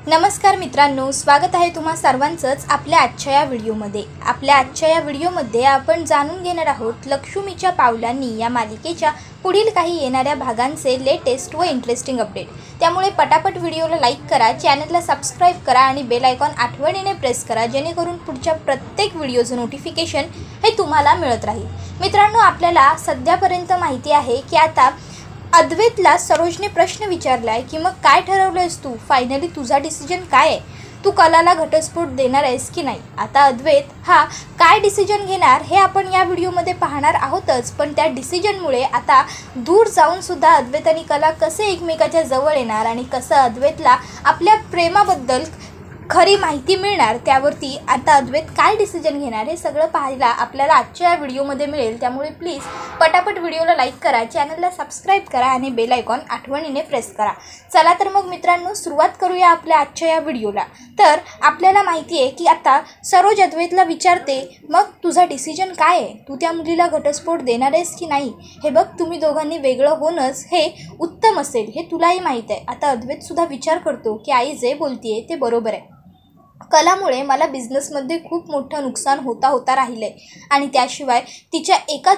नमस्कार मित्रांनो, स्वागत आहे तुम्हा सर्वांचंच आपल्या आजच्या या व्हिडिओमध्ये। आपल्या आजच्या या व्हिडिओमध्ये आपण जाणून घेणार आहोत लक्ष्मीच्या पावलांनी या मालिकेच्या पुढील काही येणाऱ्या भागांचे लेटेस्ट व इंटरेस्टिंग अपडेट। त्यामुळे पटापट व्हिडिओला लाईक करा, चॅनलला सबस्क्राइब करा आणि बेल आयकॉन आठवणीने प्रेस करा, जेणेकरून पुढच्या प्रत्येक व्हिडिओचं नोटिफिकेशन हे तुम्हाला मिळत राहील। मित्रांनो, आपल्याला सध्यापर्यंत माहिती आहे की आता अद्वैतला सरोजने प्रश्न विचारलाय की मग काय ठरवलंयस तू, फायनली तुझा डिसिजन काय आहे, तू कलाला घटस्फोट देणार आहेस की नाही। आता अद्वैत हा काय डिसिजन घेणार हे आपण या व्हिडिओमध्ये पाहणार आहोतच, पण त्या डिसिजनमुळे आता दूर जाऊन सुद्धा अद्वैत आणि कला कसे एकमेकाच्या जवळ येणार आणि कसं अद्वैतला आपल्या प्रेमाबद्दल खरी माहिती मिळणार, त्यावरती आता अद्वैत काय डिसिजन घेणार हे सगळं पाहायला आपल्याला आजच्या या व्हिडिओमध्ये मिळेल। त्यामुळे प्लीज पटापट व्हिडिओला लाईक करा, चॅनलला सबस्क्राइब करा आणि बेल आयकॉन आठवणीने प्रेस करा। चला तर मग मित्रांनो, सुरुवात करूया आपल्या आजच्या या व्हिडिओला। तर आपल्याला माहिती आहे की आता सरोज अद्वैतला विचारते, मग तुझा डिसिजन काय आहे, तू त्या मुलीला घटस्फोट देणार आहेस की नाही। हे बघ, तुम्ही दोघांनी वेगळं होणंच हे उत्तम असेल हे तुलाही माहीत आहे। आता अद्वैत सुद्धा विचार करतो की आई जे बोलतीये ते बरोबर आहे। कलामुळे मला बिझनेसमध्ये खूप मोठं नुकसान होता राहिलं आहे आणि त्याशिवाय तिच्या एका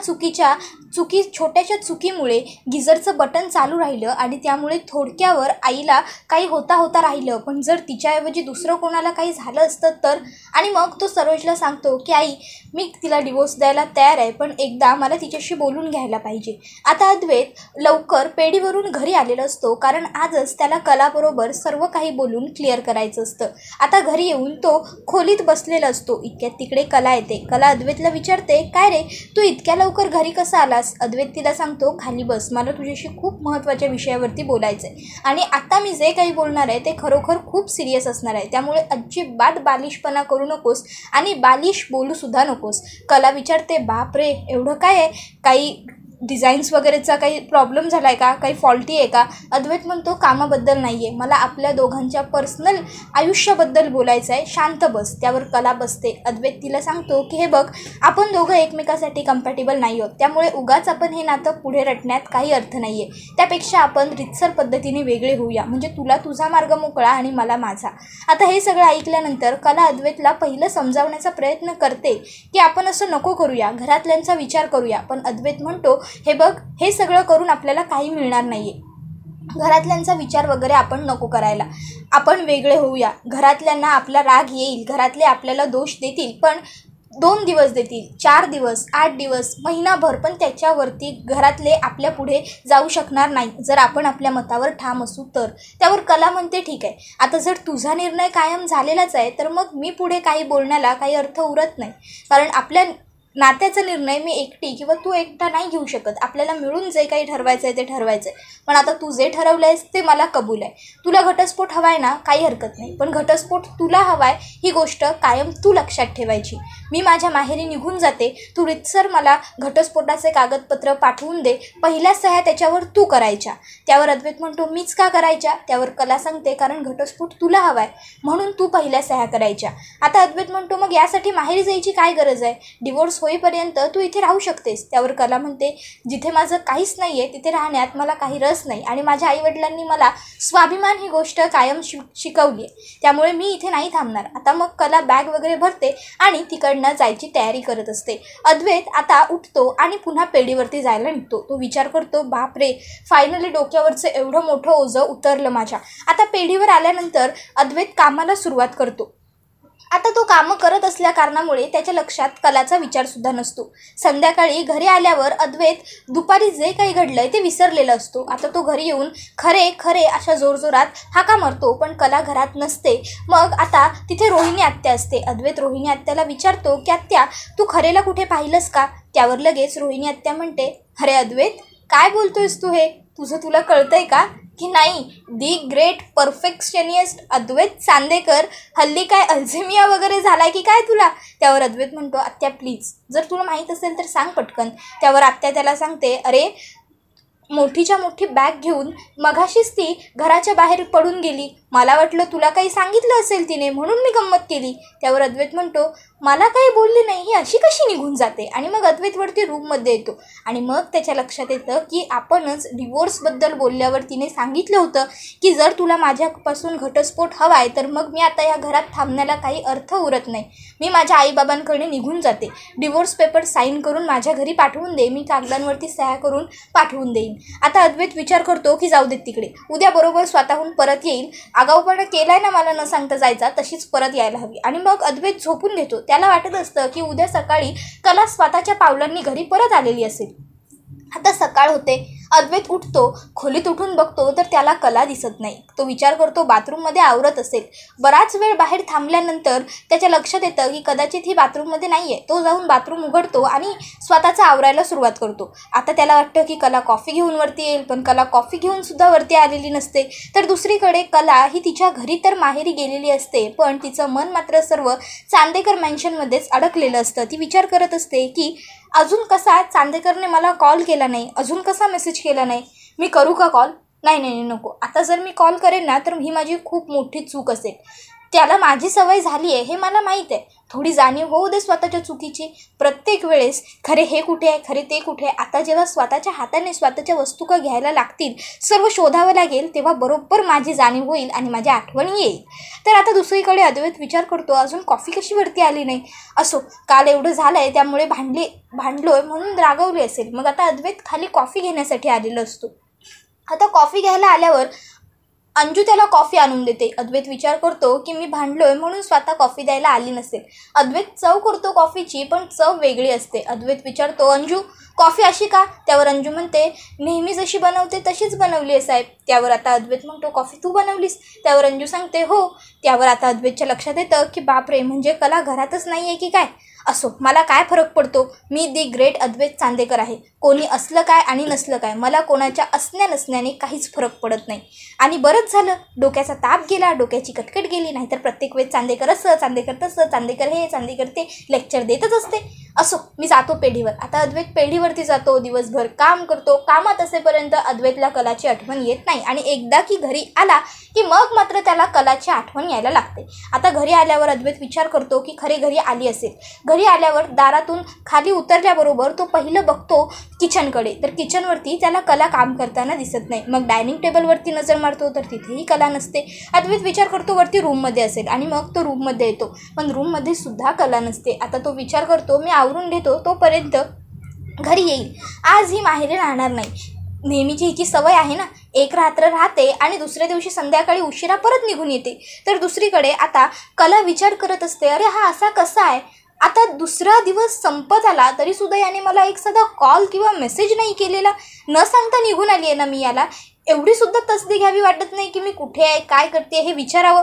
छोट्याशा चुकीमुळे गिझरचं बटन चालू राहिलं आणि त्यामुळे थोडक्यावर आईला काही होता राहिलं। पण जर तिच्याऐवजी दुसरं कोणाला काही झालं असतं तर, आणि मग तो सरोजला सांगतो की आई मी तिला डिवोर्स द्यायला तयार आहे, पण एकदा मला तिच्याशी बोलून घ्यायला पाहिजे। आता अद्वैत लवकर पेढीवरून घरी आलेला असतो, कारण आजच त्याला कलाबरोबर सर्व काही बोलून क्लिअर करायचं असतं। आता घरी येऊन तो खोलीत बसलेला असतो, इतक्यात तिकडे कला येते। कला अद्वैतला विचारते, काय रे तू इतक्या लवकर घरी कसा आलास। अद्वैत तिला सांगतो, खाली बस, मला तुझ्याशी खूप महत्त्वाच्या विषयावरती बोलायचं आहे आणि आता मी जे काही बोलणार आहे ते खरोखर खूप सिरियस असणार आहे, त्यामुळे अजिबात बालिशपणा करू नकोस आणि बालिश बोलू सुद्धा नकोस। कला विचारते, बाप रे एवढं काय आहे, काही डिझाईन्स वगैरेचा काही प्रॉब्लेम झाला आहे का, काही फॉल्टी आहे का। अद्वैत म्हणतो, कामाबद्दल नाही आहे, मला आपल्या दोघांच्या पर्सनल आयुष्याबद्दल बोलायचं आहे, शांत बस। त्यावर कला बसते। अद्वैत तिला सांगतो की हे बघ, आपण दोघं एकमेकासाठी कम्पॅटेबल नाही आहोत, त्यामुळे उगाच आपण हे नातं पुढे रटण्यात काही अर्थ नाही आहे। त्यापेक्षा आपण रितसर पद्धतीने वेगळे होऊया, म्हणजे तुला तुझा मार्ग मोकळा आणि मला माझा। आता हे सगळं ऐकल्यानंतर कला अद्वैतला पहिलं समजावण्याचा प्रयत्न करते की आपण असं नको करूया, घरातल्यांचा विचार करूया। पण अद्वैत म्हणतो, हे बघ, हे सगळं करून आपल्याला काही मिळणार नाही आहे, घरातल्यांचा विचार वगैरे आपण नको करायला, आपण वेगळे होऊया। घरातल्यांना आपला राग येईल, घरातले आपल्याला दोष देतील, पण 2 दिवस देतील, 4 दिवस, 8 दिवस, महिनाभर, पण त्याच्यावरती घरातले आपल्या पुढे जाऊ शकणार नाही जर आपण आपल्या मतावर ठाम असू तर। त्यावर कला म्हणते, ठीक आहे, आता जर तुझा निर्णय कायम झालेलाच आहे तर मग मी पुढे काही बोलण्याला काही अर्थ उरत नाही, कारण आपल्या नात्याचा निर्णय मी एकटी किंवा तू एकटा नाही घेऊ शकत, आपल्याला मिळून जे काही ठरवायचं आहे ते ठरवायचं आहे। पण आता तू जे ठरवलं आहेस ते मला कबूल आहे, तुला घटस्फोट हवा आहे ना, काही हरकत नाही, पण घटस्फोट तुला हवा आहे ही गोष्ट कायम तू लक्षात ठेवायची। मी माझ्या माहेरी निघून जाते, तू रितसर मला घटस्फोटाचे कागदपत्र पाठवून दे, पहिल्या सह्या त्याच्यावर तू करायच्या। त्यावर अद्वैत म्हणतो, मीच का करायच्या। त्यावर कला सांगते, कारण घटस्फोट तुला हवा आहे म्हणून तू पहिल्या सह्या करायच्या। आता अद्वैत म्हणतो, मग यासाठी माहेरी जायची काय गरज आहे, डिवोर्स होईपर्यंत तू इथे राहू शकतेस। त्यावर कला म्हणते, जिथे माझं काहीच नाही आहे तिथे राहण्यात मला काही रस नाही आणि माझ्या आईवडिलांनी मला स्वाभिमान ही गोष्ट कायम शिकवली आहे, त्यामुळे मी इथे नाही थांबणार। आता मग कला बॅग वगैरे भरते आणि तिकडनं जायची तयारी करत असते। अद्वैत आता उठतो आणि पुन्हा पेढीवरती जायला निघतो। तो विचार करतो, बाप रे, फायनली डोक्यावरचं एवढं मोठं ओझं उतरलं माझ्या। आता पेढीवर आल्यानंतर अद्वैत कामाला सुरुवात करतो। आता तो कामं करत असल्या कारणामुळे त्याच्या लक्षात कलाचा विचारसुद्धा नसतो। संध्याकाळी घरी आल्यावर अद्वैत दुपारी जे काही घडलंय ते विसरलेला असतो। आता तो घरी येऊन खरे अशा जोरजोरात हाका मारतो, पण कला घरात नसते। मग आता तिथे रोहिणी आत्या असते। अद्वैत रोहिणी आत्याला विचारतो की आत्या, तू खरेला कुठे पाहिलंस का। त्यावर लगेच रोहिणी आत्या म्हणते, अरे अद्वैत, काय बोलतोयस तू, हे तुला कळतंय का की नाही। दी ग्रेट परफेक्शनिस्ट अद्वैत चांदेकर हल्ली काय अल्झेमिया वगैरे झालाय की काय तुला। त्यावर अद्वैत म्हणतो, आत्या प्लीज, जर तुला माहीत असेल तर सांग पटकन। त्यावर आत्या त्याला सांगते, अरे मोठीच्या मोठी बॅग घेऊन मघाशीच ती घराच्या बाहेर पडून गेली, मला वाटलं तुला काही सांगितलं असेल तिने, म्हणून मी गंमत केली. त्यावर अद्वैत म्हणतो, मला काही बोलली नाही, ही अशी कशी निघून जाते. आणि मग अद्वैतवरती रूममध्ये येतो आणि मग त्याच्या लक्षात येतं की आपणच डिवोर्सबद्दल बोलल्यावर तिने सांगितलं होतं की जर तुला माझ्यापासून घटस्फोट हवा आहे तर मग मी आता या घरात थांबण्याला काही अर्थ उरत नाही. मी माझ्या आईबाबांकडे निघून जाते. डिवोर्स पेपर साईन करून माझ्या घरी पाठवून दे, मी कागदांवरती सह्या करून पाठवून देईन. आता अद्वैत विचार करतो की जाऊ देत तिकडे, उद्या बरोबर स्वतःहून परत येईल. आगाऊपणा केलाय ना मला न सांगता जायचा, तशीच परत यायला हवी. आणि मग अद्वैत झोपून घेतो. त्याला वाटत असतं की उद्या सकाळी कला स्वतःच्या पावलांनी घरी परत आलेली असेल. आता सकाळ होते. अद्वैत उठतो. खोलीत उठून बघतो तर त्याला कला दिसत नाही. तो विचार करतो बाथरूममध्ये आवरत असेल. बराच वेळ बाहेर थांबल्यानंतर त्याच्या लक्षात येतं की कदाचित ही बाथरूममध्ये नाही आहे. तो जाऊन बाथरूम उघडतो आणि स्वतःचा आवरायला सुरुवात करतो. आता त्याला वाटतं की कला कॉफी घेऊन वरती येईल, पण कला कॉफी घेऊन सुद्धा वरती आलेली नसते. तर दुसरीकडे कला ही तिच्या घरी तर माहेरी गेलेली असते, पण तिचं मन मात्र सर्व चांदेकर मॅन्शनमध्येच अडकलेलं असतं. ती विचार करत असते की अजून कसा चांदेकरने मला कॉल केला नाही, अजून कसा मेसेज केला नाही, मी करू का कॉल? नाही नको. आता जर मी कॉल करेन ना तर ही माझी खूप मोठी चूक असेल. त्याला माझी सवय झाली आहे हे मला माहीत आहे. थोडी जाणीव होऊ दे स्वतःच्या चुकीची. प्रत्येक वेळेस खरे हे कुठे आहे, खरे ते कुठे आहे. आता जेव्हा स्वतःच्या हाताने स्वतःच्या वस्तू का घ्यायला लागतील, सर्व शोधावं लागेल, तेव्हा बरोबर माझी जाणीव होईल आणि माझी आठवण येईल. तर आता दुसरीकडे अद्वैत विचार करतो, अजून कॉफी कशी वरती आली नाही. असो, काल एवढं झालं आहे त्यामुळे भांडलोय म्हणून रागवली असेल. मग आता अद्वैत खाली कॉफी घेण्यासाठी आलेलो असतो. आता कॉफी घ्यायला आल्यावर अंजू त्याला कॉफी आणून देते. अद्वैत विचार करतो की मी भांडलोय म्हणून स्वतः कॉफी द्यायला आली नसेल. अद्वैत चव करतो कॉफीची, पण चव वेगळी असते. अद्वैत विचारतो, अंजू कॉफी अशी का? त्यावर अंजू म्हणते, नेहमी जशी बनवते तशीच बनवली आहे साहेब. त्यावर आता अद्वैत म्हणतो, कॉफी तू बनवलीस? त्यावर अंजू सांगते, हो. त्यावर आता अद्वैतच्या लक्षात येतं की बापरे, म्हणजे कला घरातच नाही आहे की काय. असो, मला काय फरक पडतो, मी दी ग्रेट अद्वैत चांदेकर आहे. कोणी असलं काय आणि नसलं काय, मला कोणाच्या असण्या नसण्याने काहीच फरक पडत नाही. आणि बरंच झालं, डोक्याचा ताप गेला, डोक्याची कटकट गेली. नाहीतर प्रत्येक वेळेस चांदेकर असं, चांदेकर तसं, चांदेकर हे, चांदेकर ते लेक्चर देतच असते. असो, मी जातो पेढीवर. आता अद्वैत पेढीवरती जातो. दिवसभर काम करतो. कामात असेपर्यंत अद्वैतला कलाची आठवण येत नाही. आणि एकदा की घरी आला की मग मात्र त्याला कलाची आठवण यायला लागते. आता घरी आल्यावर अद्वैत विचार करतो की खरे घरी आली असेल. घरी आल्यावर दारातून खाली उतरल्याबरोबर तो पहिलं बघतो किचनकडे. तर किचनवरती त्याला कला काम करताना दिसत नाही. मग डायनिंग टेबलवरती नजर मारतो तर तिथेही कला नसते. अद्वैत विचार करतो वरती रूममध्ये असेल आणि मग तो रूममध्ये येतो, पण रूममध्ये सुद्धा कला नसते. आता तो विचार करतो मी आवरून घेतो, तोपर्यंत घरी येईल. आज ही माहेरी राहणार नाही. नेहमीची हिची सवय आहे ना, एक रात्र राहते आणि दुसऱ्या दिवशी संध्याकाळी उशिरा परत निघून येते. तर दुसरीकडे आता कला विचार करत असते, अरे हा असा कसा आहे. आता दुसरा दिवस संपत आला तरीसुद्धा याने मला एक साधा कॉल किंवा मेसेज नाही केलेला. न सांगता निघून आली आहे ना मी याला. एवढीसुद्धा तसदी घ्यावी वाटत नाही की मी कुठे आहे, काय करते हे विचारावं.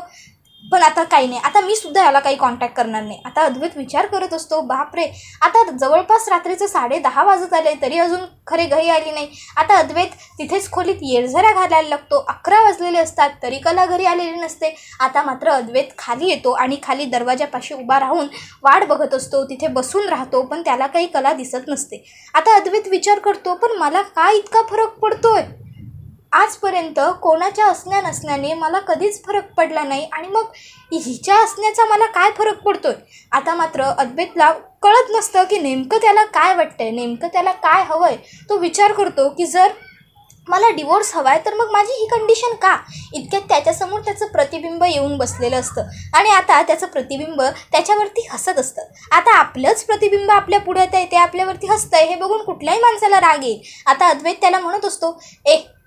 पण आता काही नाही, आता मी सुद्धा याला काही कॉन्टॅक्ट करणार नाही. आता अद्वैत विचार करत असतो, बापरे, आता जवळपास रात्रीचं 10:30 वाजत आले तरी अजून खरे घरी आली नाही. आता अद्वैत तिथेच खोलीत येरझाऱ्या घालायला लागतो. 11 वाजलेले असतात तरी कला घरी आलेली नसते. आता मात्र अद्वैत खाली येतो आणि खाली दरवाजापाशी उभा राहून वाट बघत असतो. तिथे बसून राहतो, पण त्याला काही कला दिसत नसते. आता अद्वैत विचार करतो, पण मला काय इतका फरक पडतोय. आजपर्यंत कोणाच्या असण्या नसण्याने मला कधीच फरक पडला नाही आणि मग हिच्या असण्याचा मला काय फरक पडतोय. आता मात्र अद्वैतला कळत नसतं की नेमकं त्याला काय वाटतंय, नेमकं त्याला काय हवंय. तो विचार करतो की जर मला डिवोर्स हवा आहे तर मग माझी ही कंडिशन का. इतक्यात त्याच्यासमोर त्याचं प्रतिबिंब येऊन बसलेलं असतं आणि आता त्याचं प्रतिबिंब त्याच्यावरती हसत असतं. आता आपलंच प्रतिबिंब आपल्या पुढ्यात आहे, ते आपल्यावरती हसतंय हे बघून कुठल्याही माणसाला राग येईल. आता अद्वैत त्याला म्हणत असतो,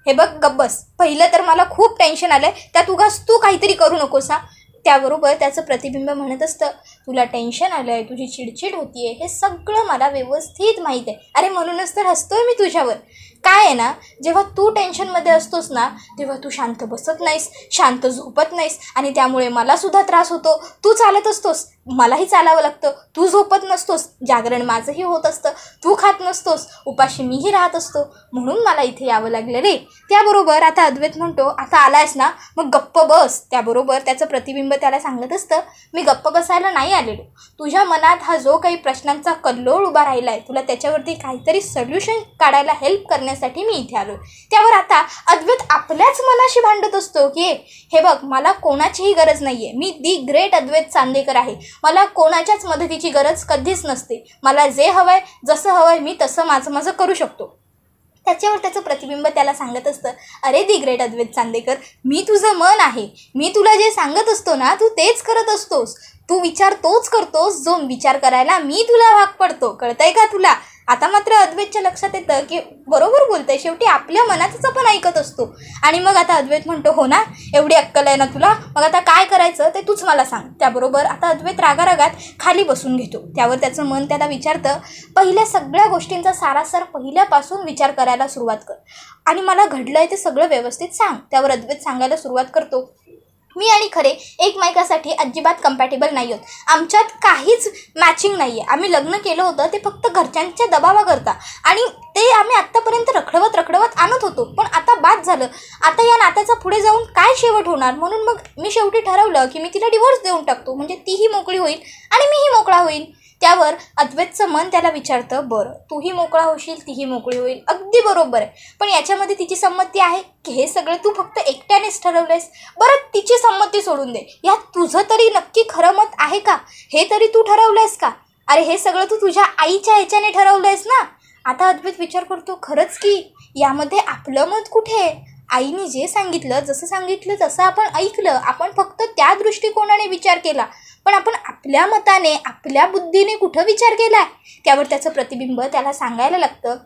हे बघ गब्बस, पहिलं तर मला खूप टेन्शन आलं आहे, त्यात उगाच तू काहीतरी करू नकोस हा. त्याबरोबर त्याचं प्रतिबिंब म्हणत असतं, तुला टेन्शन आलं आहे, तुझी चिडचिड होती आहे, हे सगळं मला व्यवस्थित माहीत आहे. अरे म्हणूनच तर हसतोय मी तुझ्यावर. काय आहे ना, जेव्हा तू टेन्शनमध्ये असतोस ना तेव्हा तू शांत बसत नाहीस, शांत झोपत नाहीस आणि त्यामुळे मलासुद्धा त्रास होतो. तू चालत असतोस, मलाही चालावं लागतं, तू झोपत नसतोस, जागरण माझंही होत असतं, तू खात नसतोस, उपाशी मीही राहत असतो, म्हणून मला इथे यावं लागलं रे. त्याबरोबर आता अद्वैत म्हणतो, आता आलायस ना मग गप्प बस. त्याबरोबर त्याचं प्रतिबिंब त्याला सांगत असतं, मी गप्प बसायला नाही आलेलो, तुझ्या मनात हा जो काही प्रश्नांचा कल्लोळ उभा राहिला आहे, तुला त्याच्यावरती काहीतरी सोल्युशन काढायला हेल्प करण्यासाठी मी इथे आलो. त्यावर आता अद्वैत आपल्याच मनाशी भांडत असतो की हे बघ, मला कोणाचीही गरज नाही आहे, मी दी ग्रेट अद्वैत चांदेकर आहे, मला कोणाच्याच मदतीची गरज कधीच नसते, मला जे हवं आहे, जसं हवं आहे, मी तसं माझं करू शकतो. त्याच्यावर त्याचं प्रतिबिंब त्याला सांगत असतं, अरे दी ग्रेट अद्वैत चांदेकर, मी तुझं मन आहे, मी तुला जे सांगत असतो ना तू तेच करत असतोस, तू विचार तोच करतोस जो विचार करायला मी तुला भाग पडतो, कळतंय का तुला. आता मात्र अद्वैतच्या लक्षात येतं की बरोबर बोलतंय, शेवटी आपल्या मनातच आपण ऐकत असतो. आणि मग आता अद्वैत म्हणतो, हो ना, एवढी अक्कल आहे ना तुला, मग आता काय करायचं ते तूच मला सांग. त्याबरोबर आता अद्वैत रागारागात खाली बसून घेतो. त्यावर त्याचं मन त्याला विचारतं, पहिल्या सगळ्या गोष्टींचा सारासार पहिल्यापासून विचार करायला सुरुवात कर आणि मला घडलंय ते सगळं व्यवस्थित सांग. त्यावर अद्वैत सांगायला सुरुवात करतो, मी आणि खरे एकमेकासाठी अजिबात कम्पॅटेबल नाही आहोत, आमच्यात काहीच मॅचिंग नाही आहे. आम्ही लग्न केलं होतं ते फक्त घरच्यांच्या दबावाकरता आणि ते आम्ही आत्तापर्यंत रखडवत आणत होतो, पण आता बाद झालं. आता या नात्याचा पुढे जाऊन काय शेवट होणार, म्हणून मग मी शेवटी ठरवलं की मी तिला डिवोर्स देऊन टाकतो, म्हणजे तीही मोकळी होईल आणि मीही मोकळा होईल. त्यावर अद्वैतचं मन त्याला विचारतं, बरं तूही मोकळा होशील, तीही मोकळी होईल, अगदी बरोबर आहे, पण याच्यामध्ये तिची संमती आहे की हे सगळं तू फक्त एकट्यानेच ठरवलंयस. बरं तिची संमती सोडून दे, यात तुझं तरी नक्की खरं मत आहे का, हे तरी तू ठरवलंयस का. अरे हे सगळं तू तुझ्या आईच्या ह्याच्याने ठरवलंयस ना. आता अद्वैत विचार करतो, खरंच की यामध्ये आपलं मत कुठे आहे. आईने जे सांगितलं, जसं सांगितलं तसं आपण ऐकलं, आपण फक्त त्या दृष्टिकोनाने विचार केला, पण आपण आपल्या मताने, आपल्या बुद्धीने कुठं विचार केला आहे. त्यावर त्याचं प्रतिबिंब त्याला सांगायला लागतं,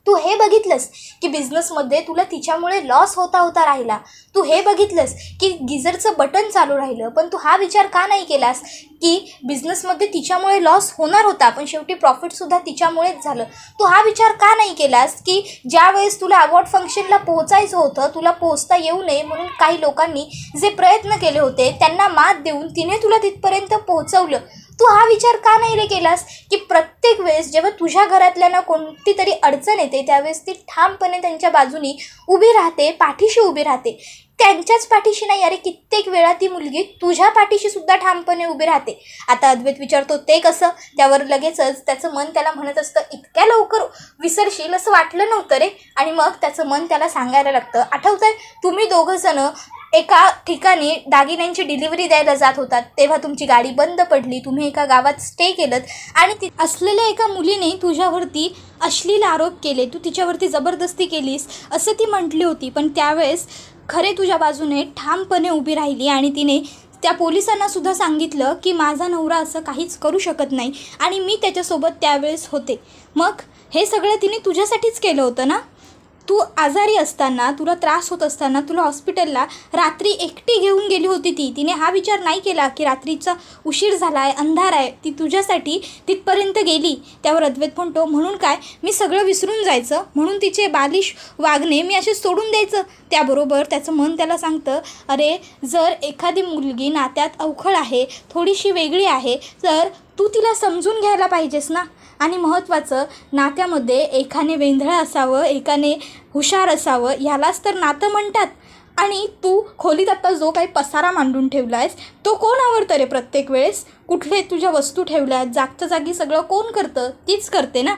तू हे बघितलंस की बिझनेसमध्ये तुला तिच्यामुळे लॉस होता राहिला, तू हे बघितलंस की गिझरचं बटन चालू राहिलं, पण तू हा विचार का नाही केलास की बिझनेसमध्ये तिच्यामुळे लॉस होणार होता पण शेवटी प्रॉफिटसुद्धा तिच्यामुळेच झालं. तू हा विचार का नाही केलास की ज्या वेळेस तुला अवॉर्ड फंक्शनला पोहोचायचं होतं, तुला पोहोचता येऊ नये म्हणून काही लोकांनी जे प्रयत्न केले होते त्यांना मात देऊन तिने तुला तिथपर्यंत पोहोचवलं. तू हा विचार का नाही रे केलास की प्रत्येक वेळेस जेव्हा तुझ्या घरातल्यांना कोणती तरी अडचण येते त्यावेळेस ती ठामपणे त्यांच्या बाजूनी उभी राहते, पाठीशी उभी राहते. त्यांच्याच पाठीशी नाही, अरे कित्येक वेळा ती मुलगी तुझ्या पाठीशी सुद्धा ठामपणे उभी राहते. आता अद्वैत विचारतो, ते कसं. त्यावर लगेचच त्याचं मन त्याला म्हणत असतं, इतक्या लवकर विसरशील असं वाटलं नव्हतं रे. आणि मग त्याचं मन त्याला सांगायला लागतं, आठवतंय तुम्ही दोघंजणं एका ठिकाणी दागिन्यांची डिलिव्हरी द्यायला जात होतात, तेव्हा तुमची गाडी बंद पडली, तुम्ही एका गावात स्टे केलं आणि ती असलेल्या एका मुलीने तुझ्यावरती अश्लील आरोप केले, तू तिच्यावरती जबरदस्ती केलीस असं ती म्हटली होती, पण त्यावेळेस खरे तुझ्या बाजूने ठामपणे उभी राहिली आणि तिने त्या पोलिसांनासुद्धा सांगितलं की माझा नवरा असं काहीच करू शकत नाही आणि मी त्याच्यासोबत त्यावेळेस होते. मग हे सगळं तिने तुझ्यासाठीच केलं होतं ना. तू आजारी असताना, तुला त्रास होत असताना तुला हॉस्पिटलला रात्री एकटी घेऊन गेली होती तिने हा विचार नाही केला की रात्रीचा उशीर झाला आहे, अंधार आहे, ती तुझ्यासाठी तिथपर्यंत गेली. त्यावर अद्वैत म्हणतो, म्हणून काय मी सगळं विसरून जायचं, म्हणून तिचे बालिश वागणे मी असे सोडून द्यायचं. त्याबरोबर त्याचं मन त्याला सांगतं, अरे जर एखादी मुलगी नात्यात अवखळ आहे, थोडीशी वेगळी आहे, तर तू तिला समजून घ्यायला पाहिजेस ना. आणि महत्त्वाचं, नात्यामध्ये एकाने वेंधळं असावं, एकाने हुशार असावं, ह्यालाच तर नातं म्हणतात. आणि तू खोलीत आत्ता जो काही पसारा मांडून ठेवला आहेस तो कोण आवडतं रे. प्रत्येक वेळेस कुठले तुझ्या वस्तू ठेवल्या आहेत, जागच्या जागी सगळं कोण करतं, तीच करते ना.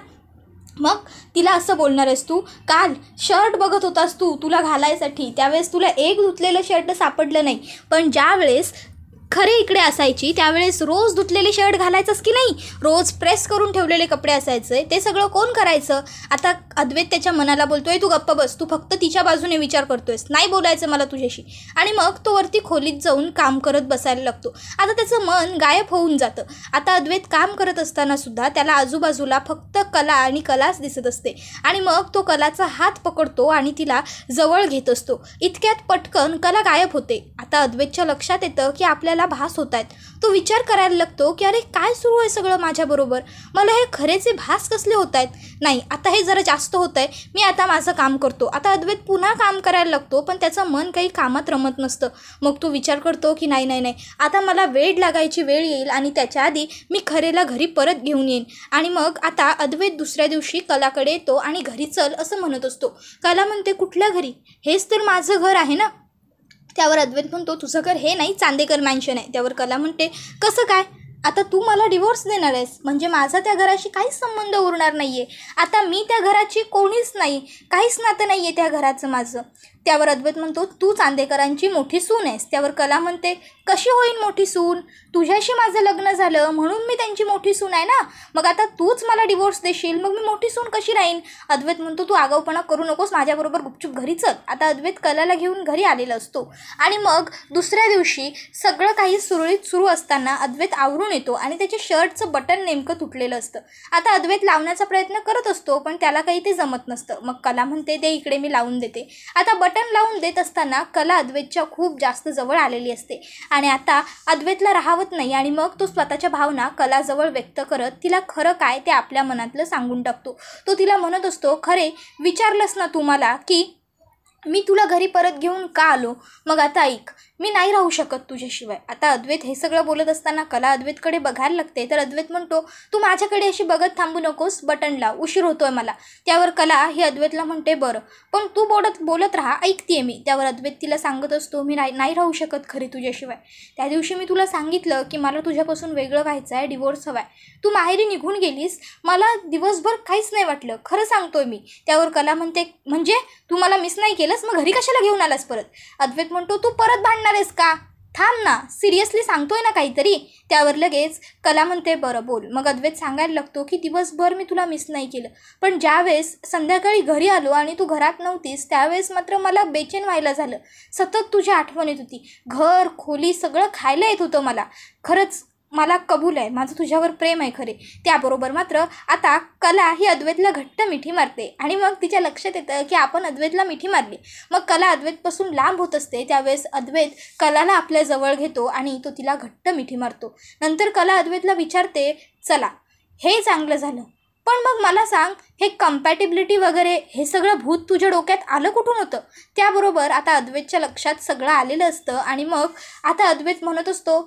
मग तिला असं बोलणार आहेस तू. काल शर्ट बघत होतास तुला घालायसाठी, त्यावेळेस तुला एक धुतलेलं शर्ट सापडलं नाही, पण ज्या वेळेस खरे इकडे असायची त्यावेळेस रोज धुतलेले शर्ट घालायचंच की नाही, रोज प्रेस करून ठेवलेले कपडे असायचे, ते सगळं कोण करायचं. आता अद्वैत त्याच्या मनाला बोलतोय, तू गप्प बस, तू फक्त तिच्या बाजूने विचार करतोयस, नाही बोलायचं मला तुझ्याशी. आणि मग तो वरती खोलीत जाऊन काम करत बसायला लागतो. आता त्याचं मन गायब होऊन जातं. आता अद्वैत काम करत असताना सुद्धा त्याला आजूबाजूला फक्त कला आणि कलाच दिसत असते. आणि मग तो कलाचा हात पकडतो आणि तिला जवळ घेत असतो. इतक्यात पटकन कला गायब होते. आता अद्वैतच्या लक्षात येतं की आपल्याला त्याला भास होत आहेत. तो विचार करायला लागतो की अरे काय सुरू आहे सगळं माझ्याबरोबर, मला हे खरेचे भास कसले होत आहेत. नाही, आता हे जरा जास्त होत आहे, मी आता माझं काम करतो. आता अद्वैत पुन्हा काम करायला लागतो, पण त्याचं मन काही कामात रमत नसतं. मग तो विचार करतो की नाही नाही नाही, आता मला वेड लागायची वेळ येईल आणि त्याच्या आधी मी खरेला घरी परत घेऊन येईन. आणि मग आता अद्वैत दुसऱ्या दिवशी कलाकडे येतो आणि घरी चल असं म्हणत असतो. कला म्हणते कुठल्या घरी, हेच तर माझं घर आहे ना. त्यावर अद्वैत म्हणतो तुझं घर हे नाही, चांदेकर मॅन्शन आहे. त्यावर कला म्हणते कसं काय, आता तू मला डिवोर्स देणार आहेस म्हणजे माझा त्या घराशी काहीच संबंध उरणार नाही आहे. आता मी त्या घराची कोणीच नाही, काहीच नातं नाही आहे त्या घराचं माझं. त्यावर अद्वैत म्हणतो तू चांदेकरांची मोठी सून आहेस. त्यावर कला म्हणते कशी होईन मोठी सून, तुझ्याशी माझं लग्न झालं म्हणून मी त्यांची मोठी सून आहे ना. मग आता तूच मला डिवोर्स देशील, मग मी मोठी सून कशी राहीन. अद्वैत म्हणतो तू आगाऊपणा करू नकोस, माझ्याबरोबर गुपचूप घरी चल. आता अद्वैत कलाला घेऊन घरी आलेला असतो आणि मग दुसऱ्या दिवशी सगळं काही सुरळीत सुरू असताना अद्वैत आवरून येतो आणि त्याच्या शर्टचं बटन नेमकं तुटलेलं असतं. आता अद्वैत लावण्याचा प्रयत्न करत असतो पण त्याला काही ते जमत नसतं. मग कला म्हणते दे इकडे, मी लावून देते. आता बटन लावून देत असताना कला अद्वैतच्या खूप जास्त जवळ आलेली असते आणि आता अद्वैतला राहवत नाही आणि मग तो स्वतःच्या भावना कलाजवळ व्यक्त करत तिला खरं काय ते आपल्या मनातलं सांगून टाकतो. तो तिला म्हणत असतो खरे विचारलंस ना तू मला की मी तुला घरी परत घेऊन का आलो, मग आता ऐक, मी नाही राहू शकत तुझ्याशिवाय. आता अद्वैत हे सगळं बोलत असताना कला अद्वैतकडे बघायला लागते. तर अद्वैत म्हणतो तू माझ्याकडे अशी बघत थांबू नकोस, बटन लाव, उशीर होतोय मला. त्यावर कला ही अद्वैतला म्हणते बरं पण तू बोलत राहा, ऐकतेय मी. त्यावर अद्वैत तिला सांगत असतो मी नाही राहू शकत खरी तुझ्याशिवाय. त्या दिवशी मी तुला सांगितलं की मला तुझ्यापासून वेगळं व्हायचं आहे, डिवोर्स हवा आहे. तू माहेरी निघून गेलीस, मला दिवसभर काहीच नाही वाटलं, खरं सांगतोय मी. त्यावर कला म्हणते म्हणजे तू मला मिस नाही केलंस, मग घरी कशाला घेऊन आलास परत. अद्वैत म्हणतो तू परत भांडणार आहेस का, थांब ना, सिरियसली सांगतोय ना काहीतरी. त्यावर लगेच कला म्हणते बरं बोल. मग अद्वैत सांगायला लागतो की दिवसभर मी तुला मिस नाही केलं, पण ज्यावेळेस संध्याकाळी घरी आलो आणि तू घरात नव्हतीस त्यावेळेस मात्र मला बेचैन व्हायला झालं. सतत तुझी आठवण येत होती, घर खोली सगळं खायला येत होतं मला. खरंच मला कबूल आहे, माझं तुझ्यावर प्रेम आहे खरे. त्याबरोबर मात्र आता कला ही अद्वैतला घट्ट मिठी मारते आणि मग तिच्या लक्षात येतं की आपण अद्वैतला मिठी मारली. मग कला अद्वैतपासून लांब होत असते. त्यावेळेस अद्वैत कलाला आपल्या जवळ घेतो आणि तो तिला घट्ट मिठी मारतो. नंतर कला अद्वैतला विचारते चला हे चांगलं झालं, पण मग मला सांग हे कम्पॅटिबिलिटी वगैरे हे सगळं भूत तुझ्या डोक्यात आलं कुठून होतं. त्याबरोबर आता अद्वैतच्या लक्षात सगळं आलेलं असतं आणि मग आता अद्वैत म्हणत असतो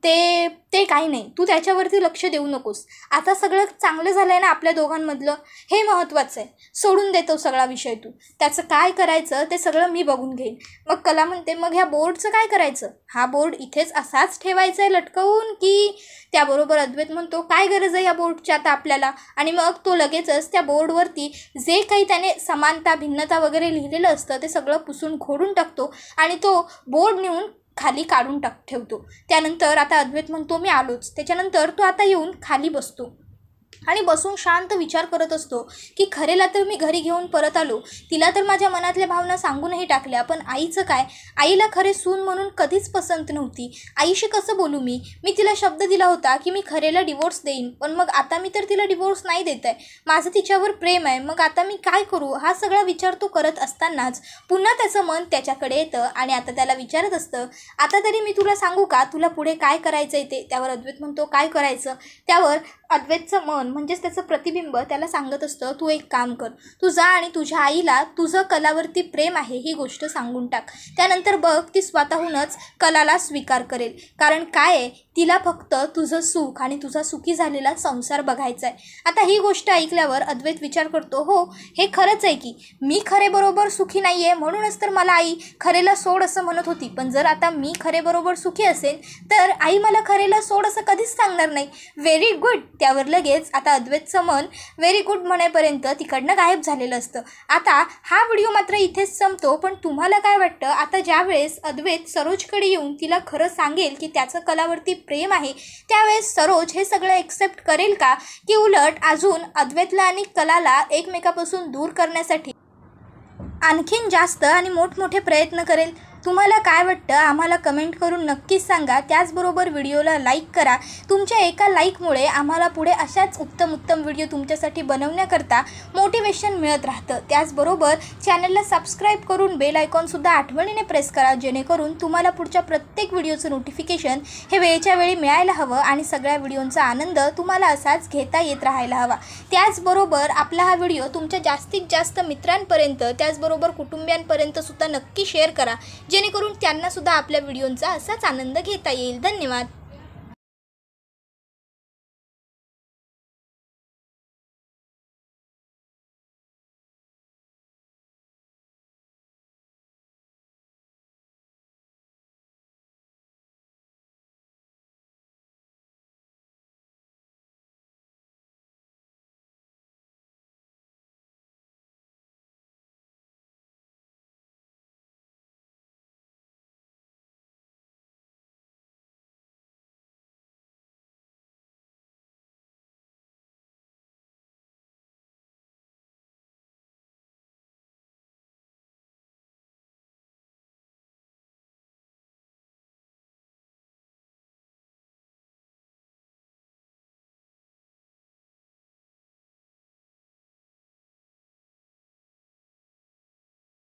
ते काही नाही, तू त्याच्यावरती लक्ष देऊ नकोस, आता सगळं चांगलं झालं आहे ना आपल्या दोघांमधलं, हे महत्त्वाचं आहे, सोडून देतो सगळा विषय तू, त्याचं काय करायचं ते सगळं मी बघून घेईन. मग कला म्हणते मग ह्या बोर्डचं काय करायचं, हा बोर्ड इथेच असाच ठेवायचा आहे लटकवून की. त्याबरोबर अद्वैत म्हणतो काय गरज आहे या बोर्डची आता आपल्याला. आणि मग तो लगेचच त्या बोर्डवरती जे काही त्याने समानता भिन्नता वगैरे लिहिलेलं असतं ते सगळं पुसून खोडून टाकतो आणि तो बोर्ड नेऊन खाली काढून ठेवतो. त्यानंतर आता अद्वैत म्हणतो मी आलोच. त्याच्यानंतर तो आता येऊन खाली बसतो आणि बसून शांत विचार करत असतो की खरेला तर मी घरी घेऊन परत आलो, तिला तर माझ्या मनातल्या भावना सांगूनही टाकल्या, पण आईचं काय, आईला खरे सून म्हणून कधीच पसंत नव्हती, आईशी कसं बोलू मी तिला शब्द दिला होता की मी खरेला डिवोर्स देईन, पण मग आता मी तर तिला डिवोर्स नाही देत आहे, माझं तिच्यावर प्रेम आहे, मग आता मी काय करू. हा सगळा विचार तो करत असतानाच पुन्हा त्याचं मन त्याच्याकडे येतं आणि आता त्याला विचारत असतं आता तरी मी तुला सांगू का तुला पुढे काय करायचं आहे ते. त्यावर अद्वैत म्हणतो काय करायचं. त्यावर अद्वैतचं मन म्हणजेच त्याचं प्रतिबिंब त्याला सांगत असतं तू एक काम कर, तू जा आणि तुझ्या आईला तुझं कलावरती प्रेम आहे ही गोष्ट सांगून टाक, त्यानंतर बघ ती स्वतःहूनच कलाला स्वीकार करेल, कारण काय आहे तिला फक्त तुझं सुख आणि तुझा सुखी झालेला संसार बघायचा आहे. आता ही गोष्ट ऐकल्यावर अद्वैत विचार करतो हो हे खरंच आहे की मी खरे बरोबर सुखी नाही आहे, म्हणूनच तर मला आई खरेला सोड असं म्हणत होती, पण जर आता मी खरे बरोबर सुखी असेल तर आई मला खरेला सोड असं कधीच सांगणार नाही. Very good. त्यावर लगेच आता अद्वैतचं मन व्हेरी गुड म्हणेपर्यंत तिकडनं गायब झालेलं असतं. आता हा व्हिडिओ मात्र इथेच संपतो, पण तुम्हाला काय वाटतं आता ज्यावेळेस अद्वैत सरोजकडे येऊन तिला खरं सांगेल की त्याचं कलावरती प्रेम आहे त्यावेळेस सरोज हे सगळं एक्सेप्ट करेल का, की उलट अजून अद्वैतला आणि कलाला एकमेकापासून दूर करण्यासाठी आणखीन जास्त आणि मोठमोठे प्रयत्न करेल. तुम्हाला काय वाटतं आम्हाला कमेंट करून नक्कीच सांगा. त्याचबरोबर व्हिडिओला लाईक करा. तुमच्या एका लाईकमुळे आम्हाला पुढे अशाच उत्तम व्हिडिओ तुमच्यासाठी बनवण्याकरता मोटिवेशन मिळत राहतं. त्याचबरोबर चॅनलला सबस्क्राईब करून बेल आयकॉनसुद्धा आठवणीने प्रेस करा, जेणेकरून तुम्हाला पुढच्या प्रत्येक व्हिडिओचं नोटिफिकेशन हे वेळच्या वेळी मिळायला हवं आणि सगळ्या व्हिडिओंचा आनंद तुम्हाला असाच घेता येत राहायला हवा. त्याचबरोबर आपला हा व्हिडिओ तुमच्या जास्तीत जास्त मित्रांपर्यंत, त्याचबरोबर कुटुंबियांपर्यंत सुद्धा नक्की शेअर करा, जेणेकरून त्यांनासुद्धा आपल्या व्हिडिओंचा असाच आनंद घेता येईल. धन्यवाद.